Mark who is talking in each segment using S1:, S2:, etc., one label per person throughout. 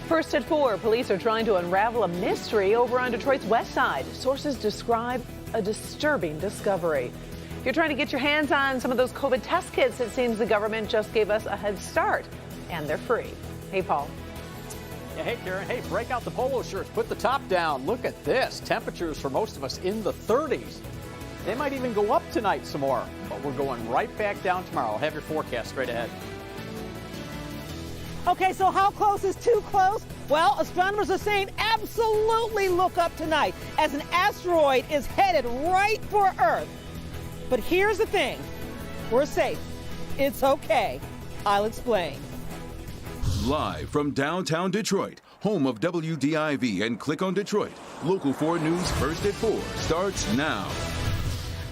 S1: First at 4, police are trying to unravel a mystery over on Detroit's west side. Sources describe a disturbing discovery. If you're trying to get your hands on some of those COVID test kits, it seems the government just gave us a head start, and they're free. Hey, Paul.
S2: Yeah, hey, Karen. Hey, break out the polo shirts. Put the top down. Look at this. Temperatures for most of us in the 30s. They might even go up tonight some more, but we're going right back down tomorrow. I'll have your forecast straight ahead.
S3: Okay, so how close is too close? Well, astronomers are saying absolutely look up tonight as an asteroid is headed right for Earth. But here's the thing. We're safe. It's okay. I'll explain.
S4: Live from downtown Detroit, home of WDIV and Click on Detroit, Local 4 News First at 4 starts now.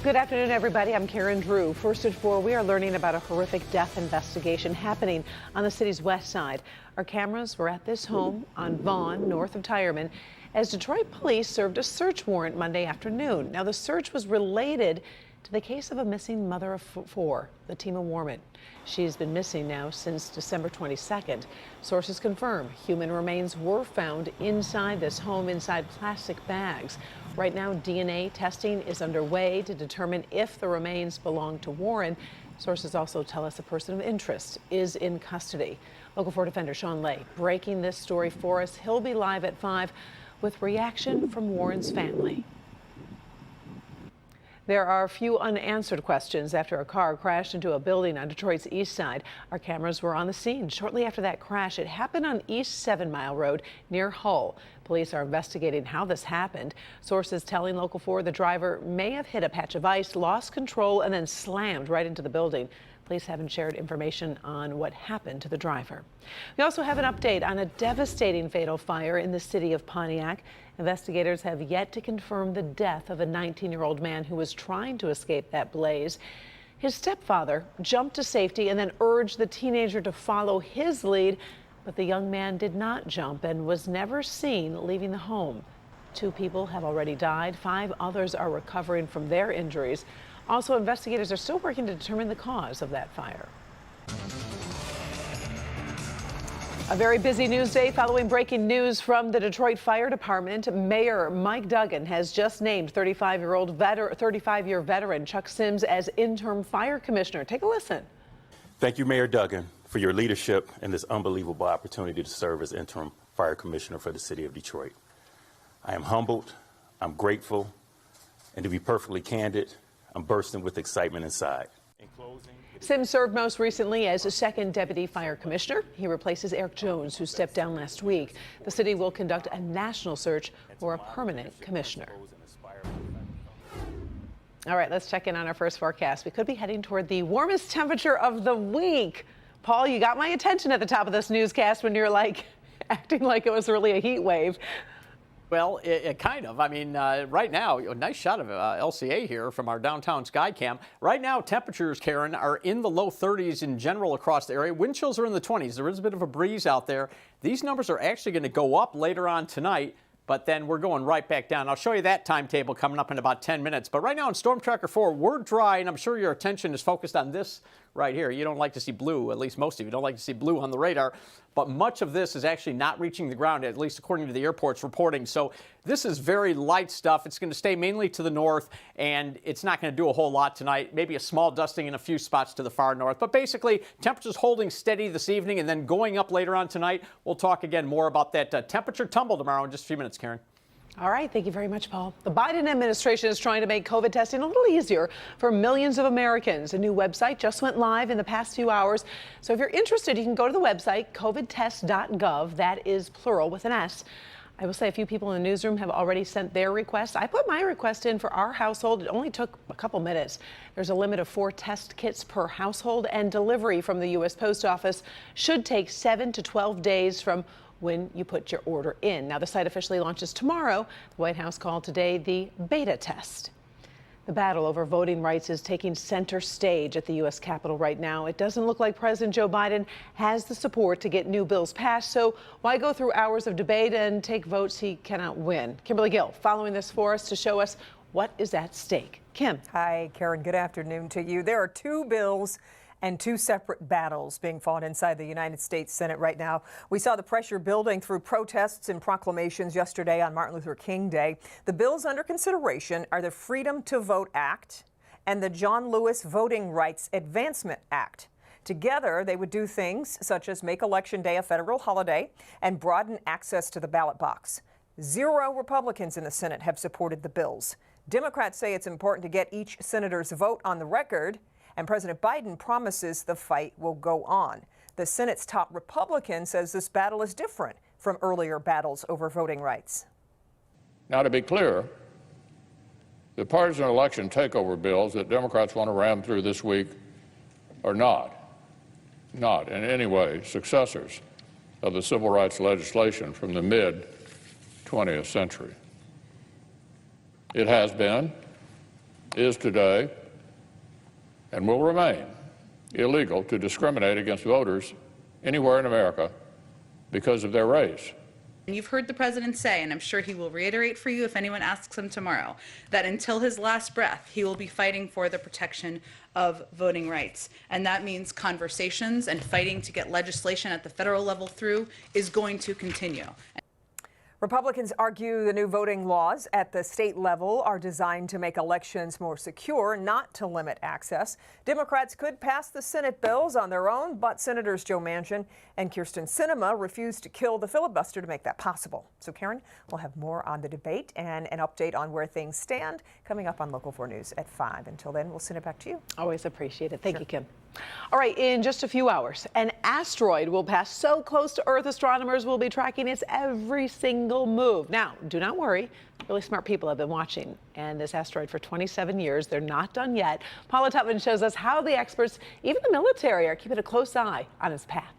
S1: Good afternoon, everybody. I'm Karen Drew. First at 4, we are learning about a horrific death investigation happening on the city's west side. Our cameras were at this home on Vaughan, north of Tyerman, as Detroit police served a search warrant Monday afternoon. Now, the search was related to the case of a missing mother of 4, Latima Warman. She's been missing now since December 22nd. Sources confirm human remains were found inside this home, inside plastic bags. Right now, DNA testing is underway to determine if the remains belong to Warren. Sources also tell us a person of interest is in custody. Local 4 defender Sean Lay breaking this story for us. He'll be live at 5 with reaction from Warren's family. There are a few unanswered questions after a car crashed into a building on Detroit's east side. Our cameras were on the scene shortly after that crash. It happened on East 7 Mile Road near Hull. Police are investigating how this happened. Sources telling Local 4 the driver may have hit a patch of ice, lost control, and then slammed right into the building. Police haven't shared information on what happened to the driver. We also have an update on a devastating fatal fire in the city of Pontiac. Investigators have yet to confirm the death of a 19-year-old man who was trying to escape that blaze. His stepfather jumped to safety and then urged the teenager to follow his lead, but the young man did not jump and was never seen leaving the home. 2 people have already died. 5 others are recovering from their injuries. Also, investigators are still working to determine the cause of that fire. A very busy news day following breaking news from the Detroit Fire Department. Mayor Mike Duggan has just named 35-year veteran Chuck Sims as interim fire commissioner. Take a listen.
S5: Thank you, Mayor Duggan, for your leadership and this unbelievable opportunity to serve as interim fire commissioner for the city of Detroit. I am humbled, I'm grateful, and to be perfectly candid, I'm bursting with excitement inside. In closing,
S1: Sims served most recently as a second deputy fire commissioner. He replaces Eric Jones, who stepped down last week. The city will conduct a national search for a permanent commissioner. All right, let's check in on our first forecast. We could be heading toward the warmest temperature of the week. Paul, you got my attention at the top of this newscast when you're like acting like it was really a heat wave.
S2: Well, it kind of. I mean, right now, a nice shot of LCA here from our downtown Skycam. Right now, temperatures, Karen, are in the low 30s in general across the area. Wind chills are in the 20s. There is a bit of a breeze out there. These numbers are actually going to go up later on tonight, but then we're going right back down. I'll show you that timetable coming up in about 10 minutes. But right now in Storm Tracker 4, we're dry, and I'm sure your attention is focused on this right here. You don't like to see blue, at least most of you don't like to see blue on the radar. But much of this is actually not reaching the ground, at least according to the airport's reporting. So this is very light stuff. It's going to stay mainly to the north, and it's not going to do a whole lot tonight. Maybe a small dusting in a few spots to the far north. But basically, temperatures holding steady this evening and then going up later on tonight. We'll talk again more about that temperature tumble tomorrow in just a few minutes, Karen.
S1: All right, thank you very much, Paul. The Biden administration is trying to make COVID testing a little easier for millions of Americans. A new website just went live in the past few hours. So if you're interested, you can go to the website, covidtest.gov. That is plural with an S. I will say a few people in the newsroom have already sent their requests. I put my request in for our household. It only took a couple minutes. There's a limit of 4 test kits per household, and delivery from the U.S. Post Office should take 7 to 12 days from when you put your order in. Now, the site officially launches tomorrow. The White House called today the beta test. The battle over voting rights is taking center stage at the U.S. Capitol right now. It doesn't look like President Joe Biden has the support to get new bills passed, so why go through hours of debate and take votes he cannot win? Kimberly Gill following this for us to show us what is at stake. Kim.
S6: Hi, Karen. Good afternoon to you. There are 2 bills And two separate battles being fought inside the United States Senate right now. We saw the pressure building through protests and proclamations yesterday on Martin Luther King Day. The bills under consideration are the Freedom to Vote Act and the John Lewis Voting Rights Advancement Act. Together, they would do things such as make Election Day a federal holiday and broaden access to the ballot box. 0 Republicans in the Senate have supported the bills. Democrats say it's important to get each senator's vote on the record, and President Biden promises the fight will go on. The Senate's top Republican says this battle is different from earlier battles over voting rights.
S7: Now, to be clear, the partisan election takeover bills that Democrats want to ram through this week are not in any way successors of the civil rights legislation from the mid-20th century. It has been, is today, and will remain illegal to discriminate against voters anywhere in America because of their race.
S8: You've heard the president say, and I'm sure he will reiterate for you if anyone asks him tomorrow, that until his last breath, he will be fighting for the protection of voting rights. And that means conversations and fighting to get legislation at the federal level through is going to continue.
S6: Republicans argue the new voting laws at the state level are designed to make elections more secure, not to limit access. Democrats could pass the Senate bills on their own, but Senators Joe Manchin and Kyrsten Sinema refused to kill the filibuster to make that possible. So, Karen, we'll have more on the debate and an update on where things stand coming up on Local 4 News at 5. Until then, we'll send it back to you.
S1: Always appreciate it. Thank you, Kim. All right, in just a few hours, an asteroid will pass so close to Earth, astronomers will be tracking its every single move. Now, do not worry. Really smart people have been watching and this asteroid for 27 years. They're not done yet. Paula Tutman shows us how the experts, even the military, are keeping a close eye on its path.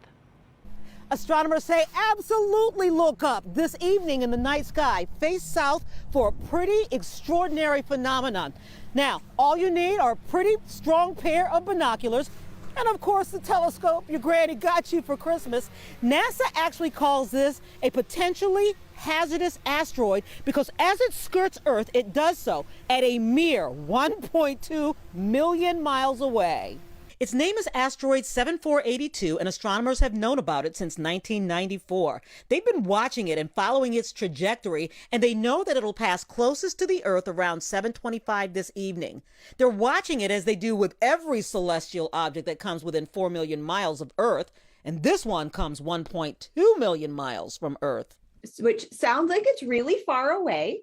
S3: Astronomers say absolutely look up this evening in the night sky. Face south for a pretty extraordinary phenomenon. Now, all you need are a pretty strong pair of binoculars and, of course, the telescope your granny got you for Christmas. NASA actually calls this a potentially hazardous asteroid because as it skirts Earth, it does so at a mere 1.2 million miles away. Its name is Asteroid 7482, and astronomers have known about it since 1994. They've been watching it and following its trajectory, and they know that it'll pass closest to the Earth around 7:25 this evening. They're watching it as they do with every celestial object that comes within 4 million miles of Earth, and this one comes 1.2 million miles from Earth.
S9: Which sounds like it's really far away.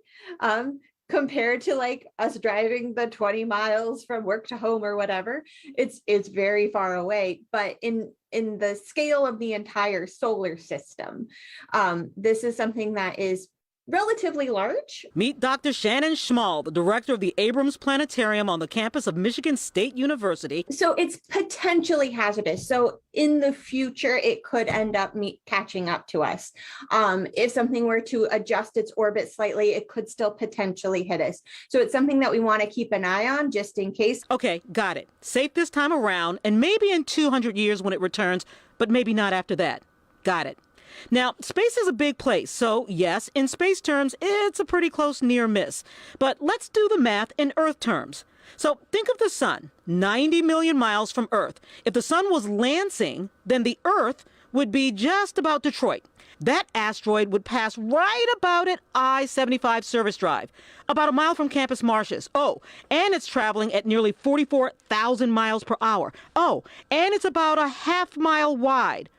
S9: Compared to like us driving the 20 miles from work to home or whatever, it's very far away. But in the scale of the entire solar system, this is something that is relatively large.
S3: Meet Dr. Shannon Schmall, the director of the Abrams Planetarium on the campus of Michigan State University.
S9: So it's potentially hazardous. So in the future, it could end up catching up to us. If something were to adjust its orbit slightly, it could still potentially hit us. So it's something that we want to keep an eye on just in case.
S3: Okay, got it. Safe this time around, and maybe in 200 years when it returns, but maybe not after that. Got it. Now, space is a big place, so yes, in space terms, it's a pretty close near miss. But let's do the math in Earth terms. So think of the sun, 90 million miles from Earth. If the sun was Lansing, then the Earth would be just about Detroit. That asteroid would pass right about at I-75 Service Drive, about a mile from Campus Martius. Oh, and it's traveling at nearly 44,000 miles per hour. Oh, and it's about a half mile wide.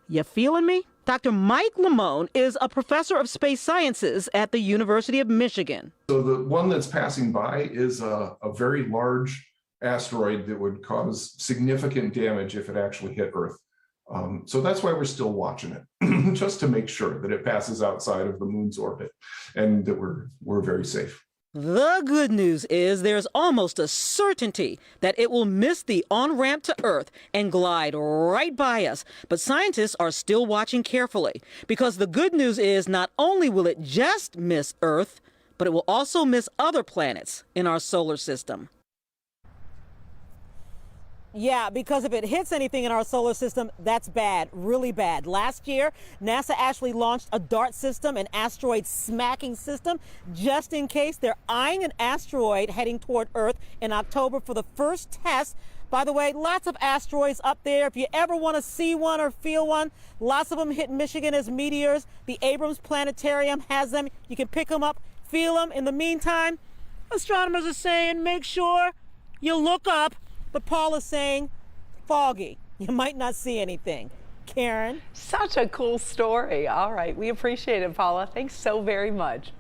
S3: You feeling me? Dr. Mike Lamone is a professor of space sciences at the University of Michigan.
S10: So the one that's passing by is a very large asteroid that would cause significant damage if it actually hit Earth. So that's why we're still watching it, just to make sure that it passes outside of the moon's orbit and that we're very safe.
S3: The good news is there's almost a certainty that it will miss the on-ramp to Earth and glide right by us. But scientists are still watching carefully because the good news is not only will it just miss Earth, but it will also miss other planets in our solar system. Yeah, because if it hits anything in our solar system, that's bad, really bad. Last year, NASA actually launched a DART system, an asteroid smacking system, just in case. They're eyeing an asteroid heading toward Earth in October for the first test. By the way, lots of asteroids up there. If you ever want to see one or feel one, lots of them hit Michigan as meteors. The Abrams Planetarium has them. You can pick them up, feel them. In the meantime, astronomers are saying make sure you look up, but Paul is saying foggy. You might not see anything. Karen?
S1: Such a cool story. All right, we appreciate it, Paula. Thanks so very much.